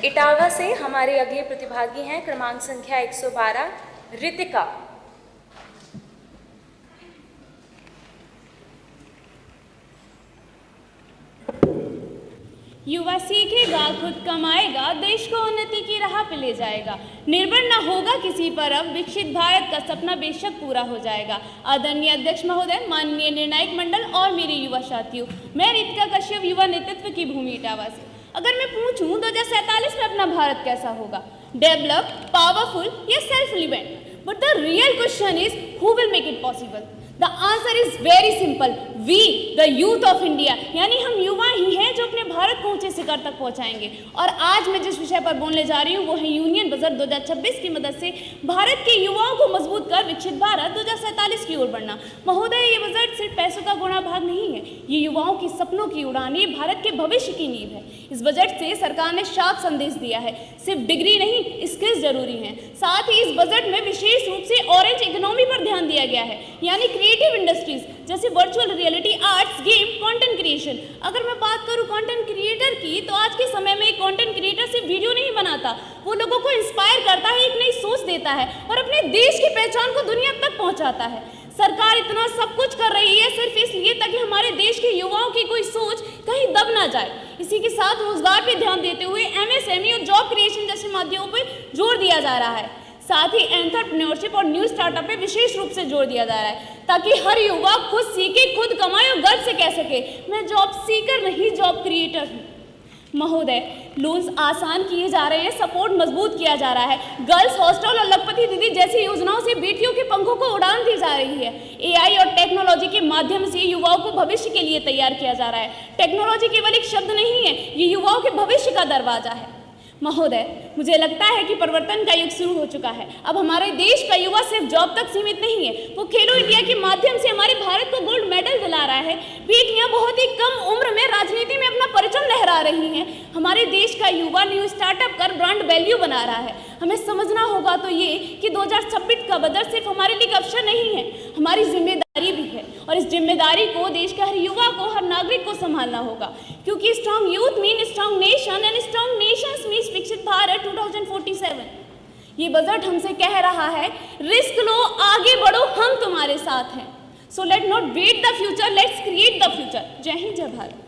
इटावा से हमारे अगले प्रतिभागी हैं क्रमांक संख्या 112 रितिका। युवा सीखेगा, खुद कमाएगा, देश को उन्नति की राह पे ले जाएगा। निर्भर न होगा किसी पर, अब विकसित भारत का सपना बेशक पूरा हो जाएगा। आदरणीय अध्यक्ष महोदय, माननीय निर्णायक मंडल और मेरे युवा साथियों, मैं रितिका कश्यप, युवा नेतृत्व की भूमि इटावा से। अगर मैं पूछूं 2047 में अपना भारत कैसा होगा, डेवलप, पावरफुल या self reliant, but the real question is who will make it possible. The answer is very simple, we the youth of India, यानी हम युवा ही हैं जो अपने भारत को ऊंचे शिखर तक पहुंचाएंगे। और आज मैं जिस विषय पर बोलने जा रही हूं वो है यूनियन बजट 2026 की मदद से भारत के युवाओं को मजबूत कर विकसित भारत 2047 की ओर बढ़ना। महोदय, ये बजट सिर्फ पैसों का गुणा भाग नहीं है, ये युवाओं की सपनों की उड़ान, ये भारत के भविष्य की नींव है। इस बजट से सरकार ने साफ संदेश दिया है, सिर्फ डिग्री नहीं, स्किल्स जरूरी हैं। साथ ही इस बजट में विशेष रूप से ऑरेंज इकोनॉमी पर ध्यान दिया गया है, यानी क्रिएटिव इंडस्ट्रीज जैसे virtual reality, arts, game, content creation. अगर मैं बात करूं कंटेंट क्रिएटर की, तो आज के समय में एक कंटेंट क्रिएटर सिर्फ वीडियो नहीं बनाता, वो लोगों को इंस्पायर करता है, एक नई सोच देता है और अपने देश की पहचान को दुनिया तक पहुंचाता है। सरकार इतना सब कुछ कर रही है सिर्फ इसलिए ताकि हमारे देश के युवाओं की कोई सोच कहीं दब ना जाए। इसी के साथ रोजगार पे ध्यान देते हुए एमएसएमई और जॉब क्रिएशन जैसे माध्यमों पर जोर दिया जा रहा है। साथ ही एंटरप्रेन्योरशिप और न्यू स्टार्टअप पे विशेष रूप से जोर दिया जा रहा है ताकि हर युवा खुद सीखे, खुद कमाए और गर्व से कह सके मैं जॉब सीकर नहीं, जॉब क्रिएटर हूँ। महोदय, लोन्स आसान किए जा रहे हैं, सपोर्ट मजबूत किया जा रहा है। गर्ल्स हॉस्टल और लखपति दीदी जैसी योजनाओं से बेटियों के पंखों को उड़ान दी जा रही है। एआई और टेक्नोलॉजी के माध्यम से युवाओं को भविष्य के लिए तैयार किया जा रहा है। टेक्नोलॉजी केवल एक शब्द नहीं है, ये युवाओं के भविष्य का दरवाजा है। महोदय, मुझे लगता है कि परिवर्तन का युग शुरू हो चुका है। अब हमारे देश का युवा सिर्फ जॉब तक सीमित नहीं है, वो खेलो इंडिया के माध्यम से हमारे भारत को गोल्ड मेडल दिला रहा है। बेटियां बहुत ही कम उम्र में राजनीति में अपना परचम लहरा रही हैं। हमारे देश का युवा न्यू स्टार्टअप कर ब्रांड वैल्यू बना रहा है। हमें समझना होगा तो ये कि 2026 का बजट सिर्फ हमारे लिए एक अवसर नहीं है, हमारी जिम्मेदारी भी है। और इस जिम्मेदारी को देश के हर युवा को, हर नागरिक को संभालना होगा, क्योंकि strong youth mean strong nation and strong Nations mean विकसित भारत 2047। ये बजट हमसे कह रहा है रिस्क लो, आगे बढ़ो, हम तुम्हारे साथ हैं। So let not wait the future, let's create the future. जय हिंद, जय भारत।